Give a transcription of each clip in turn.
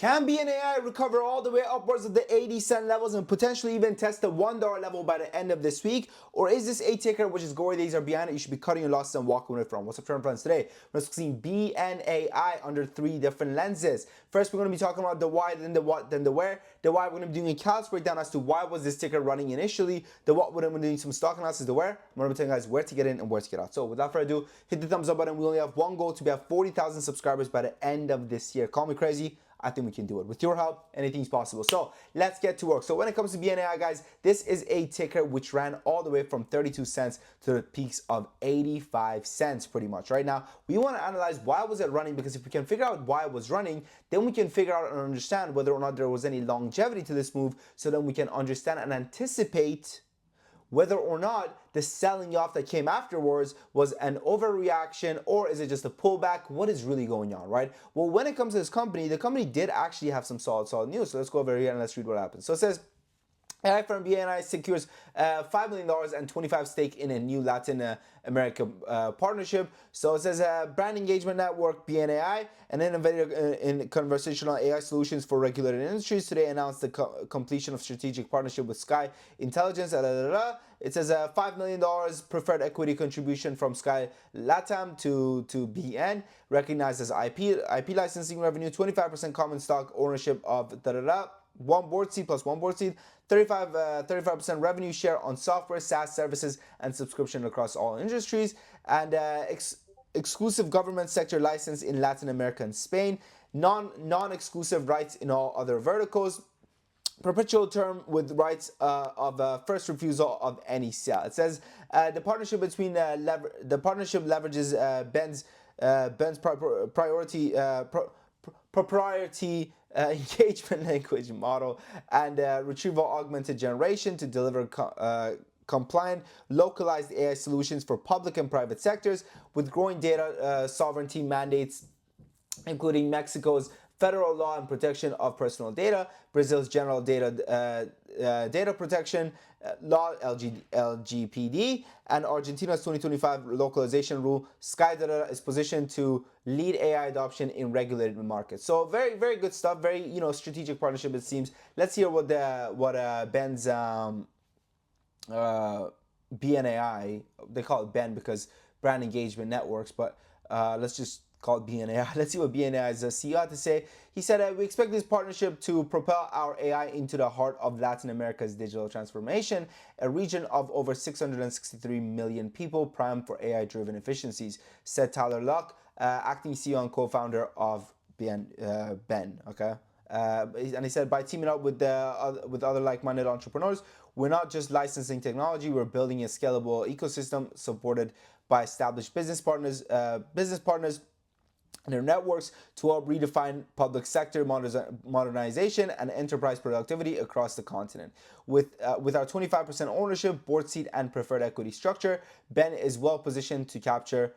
Can Bnai recover all the way upwards of the 80-cent levels and potentially even test the $1 level by the end of this week? Or is this a ticker which is glory days are behind it? You should be cutting your losses and walking away from. What's up, friends? Today, we're discussing BNAI under 3 different lenses. First, we're going to be talking about the why, then the what, then the where. The why, we're going to be doing a callous breakdown as to why was this ticker running initially. The what, we're going to be doing some stock analysis. The where, I'm going to be telling you guys where to get in and where to get out. So without further ado, hit the thumbs up button. We only have one goal to be at 40,000 subscribers by the end of this year. Call me crazy. I think we can do it. With your help, anything's possible. So let's get to work. So when it comes to BNAI, guys, this is a ticker which ran all the way from 32 cents to the peaks of 85 cents pretty much. Right now, we want to analyze why was it running, because if we can figure out why it was running, then we can figure out and understand whether or not there was any longevity to this move, so then we can understand and anticipate whether or not the selling off that came afterwards was an overreaction or is it just a pullback. What is really going on, right? Well, when it comes to this company, the company did actually have some solid news. So let's go over here and let's read what happens. So it says, AI firm Bnai secures $5 million and 25 stake in a new Latin America partnership. So it says brand engagement network Bnai, an innovator in conversational AI solutions for regulated industries, today announced the completion of strategic partnership with Sky Intelligence. It says $5 million preferred equity contribution from Sky Latam to BN, recognized as IP licensing revenue, 25% common stock ownership of one board seat plus one board seat, 35% revenue share on software, SaaS services, and subscription across all industries, and exclusive government sector license in Latin America and Spain, non-exclusive rights in all other verticals, perpetual term with rights of first refusal of any sale. It says the partnership between the partnership leverages Ben's proprietary engagement language model and retrieval augmented generation to deliver compliant, localized AI solutions for public and private sectors with growing data sovereignty mandates, including Mexico's federal law and protection of personal data, Brazil's general data protection law, LGPD, and Argentina's 2025 localization rule. Sky Data is positioned to lead AI adoption in regulated markets. So very, very good stuff. Very, strategic partnership, it seems. Let's hear what Ben's BNAI, they call it Ben because brand engagement networks, but let's just call it BNAI. Let's see what BNAI's CEO had to say. He said, we expect this partnership to propel our AI into the heart of Latin America's digital transformation, a region of over 663 million people primed for AI-driven efficiencies, said Tyler Luck, acting CEO and co-founder of Ben. Okay. And he said, by teaming up with other like-minded entrepreneurs, we're not just licensing technology, we're building a scalable ecosystem supported by established business partners and their networks to help redefine public sector modernization and enterprise productivity across the continent. With our 25% ownership, board seat, and preferred equity structure, Ben is well positioned to capture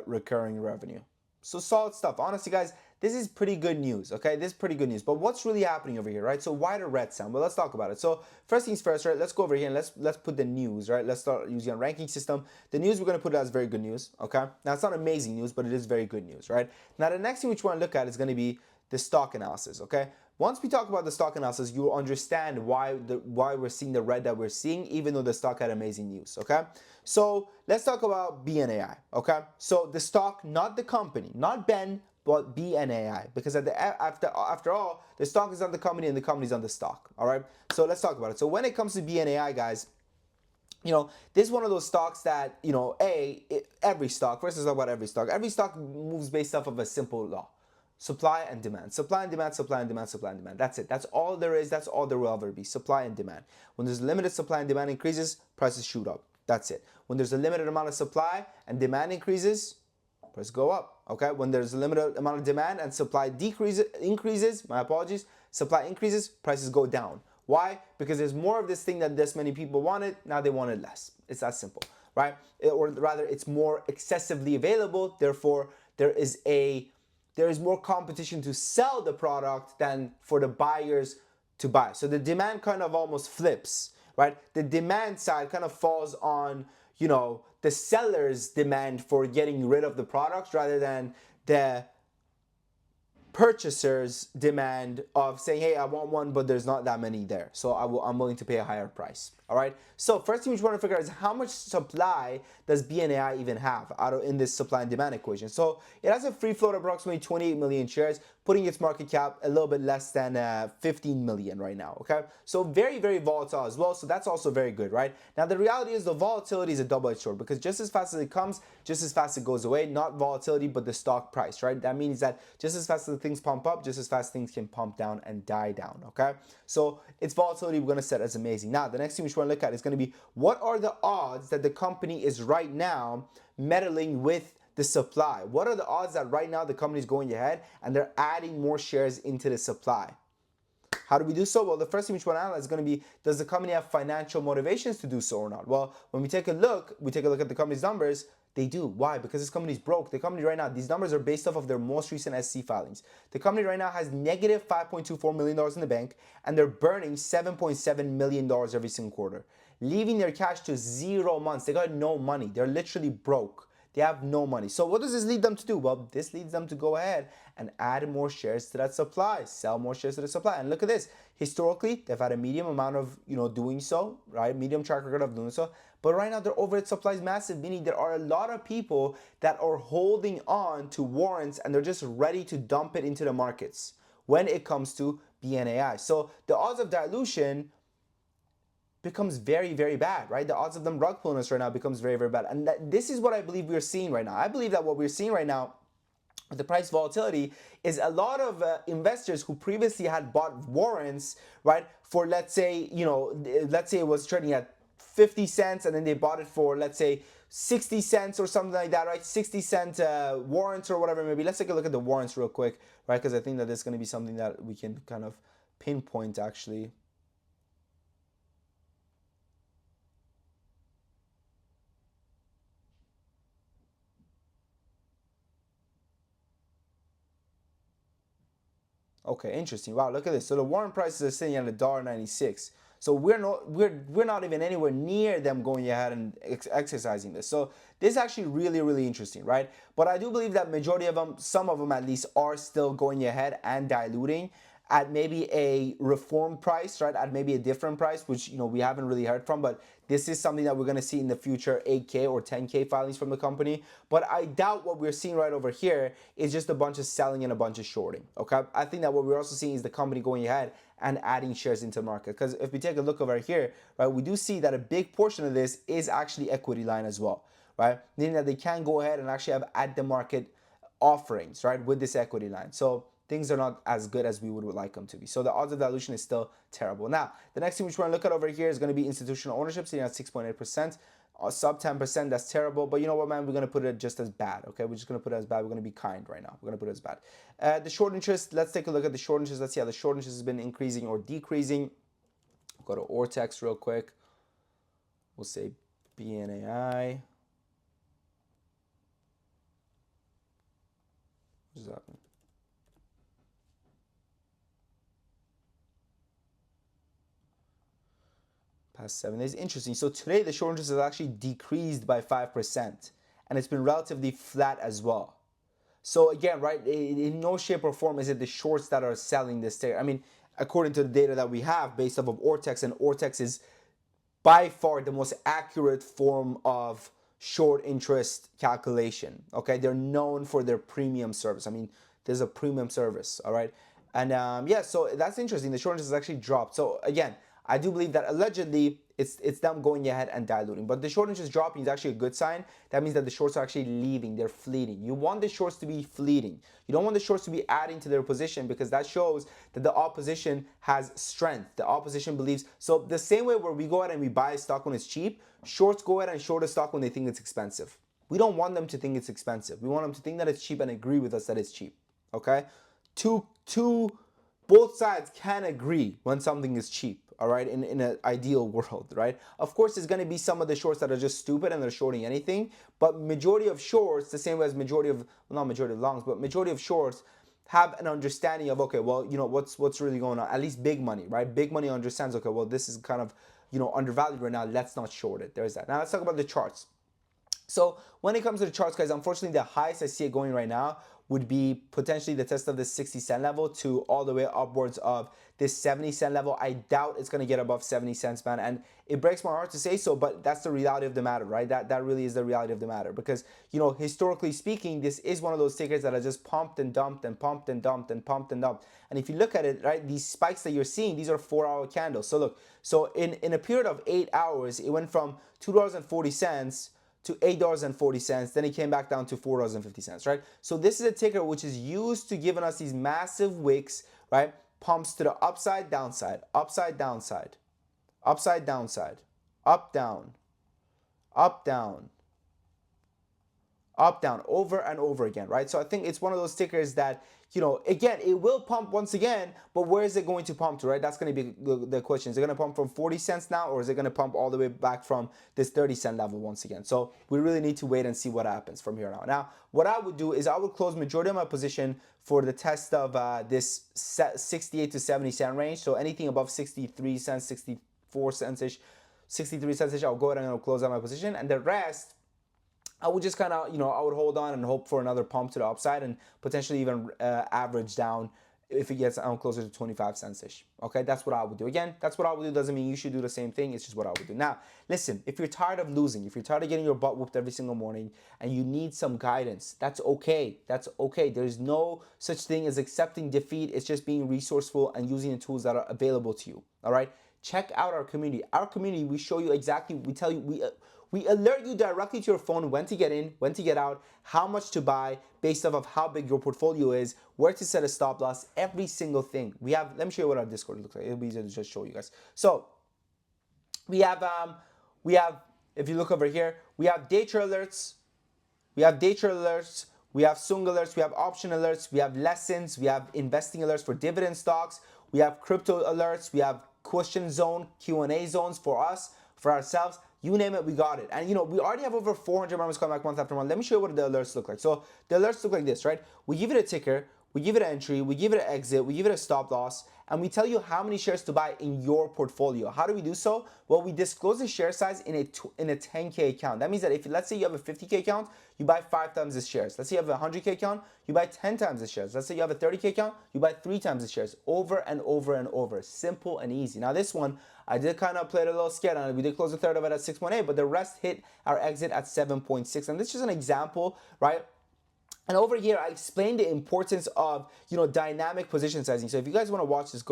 recurring revenue. So solid stuff. Honestly, guys, this is pretty good news, okay? This is pretty good news. But what's really happening over here, right? So why the red sound? Well, let's talk about it. So first things first, right? Let's go over here and let's put the news, right? Let's start using a ranking system. The news, we're going to put it as very good news, okay? Now, it's not amazing news, but it is very good news, right? Now, the next thing which we want to look at is going to be the stock analysis, okay? Once we talk about the stock analysis, you will understand why we're seeing the red that we're seeing, even though the stock had amazing news, okay? So let's talk about BNAI, okay? So the stock, not the company, not Ben, but BNAI, because after all, the stock is on the company and the company's on the stock, all right? So let's talk about it. So when it comes to BNAI, guys, this is one of those stocks that, every stock, first let's talk about every stock moves based off of a simple law. Supply and demand. Supply and demand, supply and demand, supply and demand. That's it. That's all there is. That's all there will ever be. Supply and demand. When there's limited supply and demand increases, prices shoot up. That's it. When there's a limited amount of supply and demand increases, prices go up. Okay? When there's a limited amount of demand and supply increases, supply increases, prices go down. Why? Because there's more of this thing that this many people wanted, now they want it less. It's that simple, right? Or rather, it's more excessively available, therefore there is more competition to sell the product than for the buyers to buy. So the demand kind of almost flips, right? The demand side kind of falls on, the seller's demand for getting rid of the products rather than the purchaser's demand of saying, hey, I want one, but there's not that many there. So I'm willing to pay a higher price. All right. So first thing we want to figure out is how much supply does Bnai even have in this supply and demand equation. So it has a free float of approximately 28 million shares, putting its market cap a little bit less than 15 million right now. Okay. So very, very volatile as well. So that's also very good, right? Now the reality is the volatility is a double-edged sword because just as fast as it comes, just as fast it goes away. Not volatility, but the stock price, right? That means that just as fast as things pump up, just as fast things can pump down and die down, okay? So its volatility we're going to set as amazing. Now, the next thing we want to look at is going to be what are the odds that the company is right now meddling with the supply? What are the odds that right now the company is going ahead and they're adding more shares into the supply? How do we do so? Well, the first thing we want to analyze is going to be, does the company have financial motivations to do so or not? Well, when we take a look at the company's numbers, they do. Why? Because this company's broke. The company right now, these numbers are based off of their most recent SEC filings. The company right now has negative $5.24 million in the bank, and they're burning $7.7 million every single quarter, leaving their cash to 0 months. They got no money. They're literally broke. They have no money. So what does this lead them to do? Well, this leads them to go ahead and add more shares to that supply, sell more shares to the supply. And look at this. Historically, they've had a medium amount of, doing so, right? Medium track record of doing so. But right now, their overhead supply is massive, meaning there are a lot of people that are holding on to warrants and they're just ready to dump it into the markets when it comes to BNAI. So the odds of dilution becomes very, very bad, right? The odds of them rug pulling us right now becomes very, very bad. And this is what I believe we're seeing right now. I believe that what we're seeing right now with the price volatility is a lot of investors who previously had bought warrants, right, for let's say it was trading at 50 cents and then they bought it for, let's say, 60 cents or something like that, right? 60-cent warrants or whatever maybe. Let's take a look at the warrants real quick, right? Because I think that this is going to be something that we can kind of pinpoint actually. Okay, interesting. Wow, look at this. So the warrant prices are sitting at $1.96. So we're not even anywhere near them going ahead and exercising this. So this is actually really, really interesting, right? But I do believe that majority of them, some of them at least, are still going ahead and diluting at maybe a reform price, right? At maybe a different price, which we haven't really heard from, but this is something that we're going to see in the future, 8K or 10K filings from the company. But I doubt what we're seeing right over here is just a bunch of selling and a bunch of shorting, okay? I think that what we're also seeing is the company going ahead and adding shares into the market. Because if we take a look over here, right, we do see that a big portion of this is actually equity line as well, right? Meaning that they can go ahead and actually have at the market offerings, right, with this equity line. So things are not as good as we would like them to be. So the odds of dilution is still terrible. Now, the next thing we want to look at over here is going to be institutional ownership, sitting at 6.8%. Sub 10%, that's terrible. But you know what, man? We're going to put it just as bad, okay? We're just going to put it as bad. We're going to be kind right now. We're going to put it as bad. The short interest, let's take a look at the short interest. Let's see how the short interest has been increasing or decreasing. We'll go to Ortex real quick. We'll say BNAI. What does that mean? Past 7 days. Interesting. So today the short interest has actually decreased by 5%, and it's been relatively flat as well. So again, right, in no shape or form is it the shorts that are selling this there. I mean, according to the data that we have based off of Ortex, and Ortex is by far the most accurate form of short interest calculation. Okay, they're known for their premium service. I mean, there's a premium service, all right? And yeah, so that's interesting. The short interest has actually dropped. So again, I do believe that allegedly it's them going ahead and diluting. But the short interest dropping is actually a good sign. That means that the shorts are actually leaving. They're fleeting. You want the shorts to be fleeting. You don't want the shorts to be adding to their position, because that shows that the opposition has strength. The opposition believes. So the same way where we go ahead and we buy a stock when it's cheap, shorts go ahead and short a stock when they think it's expensive. We don't want them to think it's expensive. We want them to think that it's cheap and agree with us that it's cheap. Okay? Both sides can agree when something is cheap, all right, in an ideal world, right? Of course, there's going to be some of the shorts that are just stupid and they're shorting anything, but majority of shorts, the same way as majority of, well, not majority of longs, but majority of shorts have an understanding of, okay, well, what's really going on? At least big money, right? Big money understands, okay, well, this is kind of, undervalued right now. Let's not short it. There's that. Now let's talk about the charts. So when it comes to the charts, guys, unfortunately, the highest I see it going right now would be potentially the test of this 60 cent level to all the way upwards of this 70 cent level. I doubt it's going to get above 70 cents, man. And it breaks my heart to say so, but that's the reality of the matter, right? That really is the reality of the matter, because, you know, historically speaking, this is one of those tickers that are just pumped and dumped and pumped and dumped and pumped and dumped. And if you look at it, right, these spikes that you're seeing, these are 4-hour candles. So look, so in a period of 8 hours, it went from $2.40 to $8.40, then it came back down to $4.50, right? So this is a ticker which is used to giving us these massive wicks, right? Pumps to the upside, downside, upside, downside, upside, downside, up, down, up, down, up, down, over and over again, right? So I think it's one of those tickers that, you know, again, it will pump once again, but where is it going to pump to, right? That's going to be the question. Is it going to pump from 40 cents now, or is it going to pump all the way back from this 30 cent level once again? So we really need to wait and see what happens from here on. Now, what I would do is I would close majority of my position for the test of this 68 to 70 cent range. So anything above 63 cents, 64 cents-ish, 63 cents-ish, I'll go ahead and I'll close out my position. And the rest, I would just kind of, you know, I would hold on and hope for another pump to the upside and potentially even average down if it gets closer to 25 cents-ish. Okay, that's what I would do. Again, that's what I would do. Doesn't mean you should do the same thing. It's just what I would do. Now, listen, if you're tired of losing, if you're tired of getting your butt whooped every single morning and you need some guidance, that's okay. That's okay. There's no such thing as accepting defeat. It's just being resourceful and using the tools that are available to you. All right, check out our community. Our community, we show you exactly, we tell you, we alert you directly to your phone when to get in, when to get out, how much to buy based off of how big your portfolio is, where to set a stop loss, every single thing. We have, let me show you what our Discord looks like. It'll be easier to just show you guys. So we have, if you look over here, we have day trade alerts, we have swing alerts, we have option alerts, we have lessons, we have investing alerts for dividend stocks, we have crypto alerts, we have question zone, Q&A zones for us, for ourselves. You name it, we got it. And you know, we already have over 400 members coming back month after month. Let me show you what the alerts look like. So the alerts look like this, right? We give it a ticker, we give it an entry, we give it an exit, we give it a stop loss, and we tell you how many shares to buy in your portfolio. How do we do so? Well, we disclose the share size in a 10K account. That means that if, let's say you have a 50K account, you buy 5 times the shares. Let's say you have a 100K account, you buy 10 times the shares. Let's say you have a 30K account, you buy 3 times the shares, over and over and over. Simple and easy. Now this one, I did kind of play it a little scared on it. We did close a third of it at 6.8, but the rest hit our exit at 7.6. And this is an example, right? And over here, I explained the importance of, you know, dynamic position sizing. So if you guys want to watch this,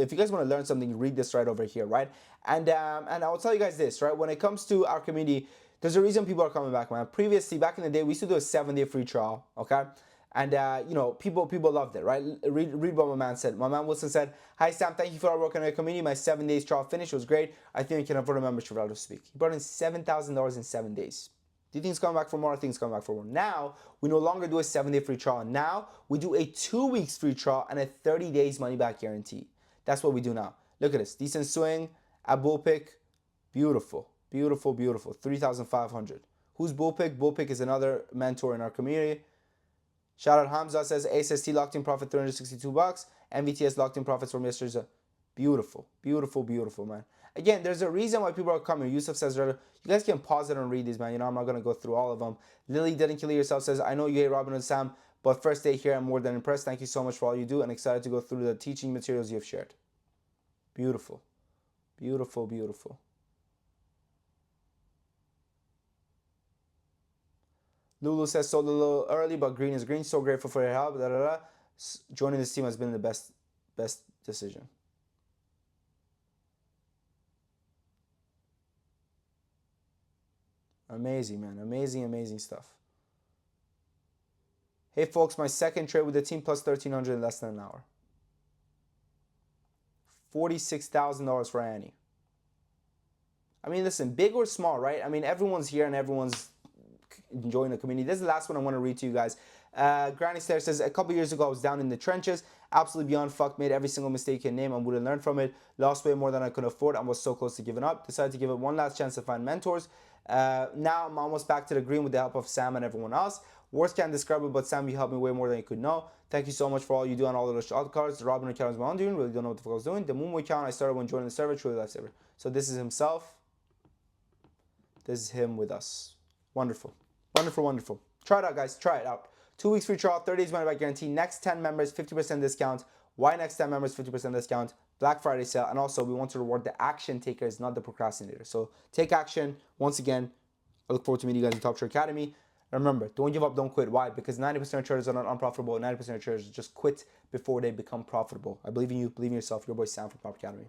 if you guys want to learn something, read this right over here, right? And I will tell you guys this, right? When it comes to our community, there's a reason people are coming back, man. Previously, back in the day, we used to do a 7-day free trial, okay? And you know, people loved it, right? Read what my man said. My man Wilson said, "Hi Sam, thank you for our work on our community. My 7 days trial finish was great. I think I can afford a membership out to speak." He brought in $7,000 in 7 days. Do you think it's coming back for more? I think it's coming back for more. Now, we no longer do a 7-day free trial. Now, we do a 2 weeks free trial and a 30 days money back guarantee. That's what we do now. Look at this. Decent swing, a bull pick. Beautiful, beautiful, beautiful. 3,500. Who's bull pick? Bull pick is another mentor in our community. Shout out Hamza, says ASST locked in profit $362. MVTS locked in profits from yesterday's. Beautiful, beautiful, beautiful, man. Again, there's a reason why people are coming. Yusuf says, you guys can pause it and read these, man. You know, I'm not going to go through all of them. Lily Didn't Kill Yourself says, I know you hate Robin and Sam, but first day here, I'm more than impressed. Thank you so much for all you do and excited to go through the teaching materials you have shared. Beautiful, beautiful, beautiful. Lulu says, sold a little early, but green is green. So grateful for your help. Da, da, da. Joining this team has been the best decision. Amazing, man. Amazing, amazing stuff. Hey, folks, my second trade with the team plus 1,300 in less than an hour. $46,000 for Annie. I mean, listen, big or small, right? I mean, everyone's here and everyone's enjoying the community. This is the last one I want to read to you guys. Granny Stair says, a couple years ago, I was down in the trenches, absolutely beyond fucked, made every single mistake you can name and wouldn't learn from it, lost way more than I could afford and was so close to giving up, decided to give it one last chance to find mentors. Now I'm almost back to the green with the help of Sam and everyone else. Words can't describe it, but Sam, you helped me way more than you could know. Thank you so much for all you do on all of those shot cards. The Robin account is my own doing, really don't know what the fuck I was doing. The Moonway account I started when joining the server, truly lifesaver. So this is himself. This is him with us. Wonderful. Wonderful, wonderful. Try it out, guys. Try it out. 2 weeks free trial, 30 days money back guarantee. Next 10 members, 50% discount. Why next 10 members, 50% discount? Black Friday sale. And also, we want to reward the action takers, not the procrastinators. So take action. Once again, I look forward to meeting you guys in Top Trader Academy. And remember, don't give up, don't quit. Why? Because 90% of traders are not unprofitable. 90% of traders just quit before they become profitable. I believe in you. Believe in yourself. Your boy Sam from Top Academy.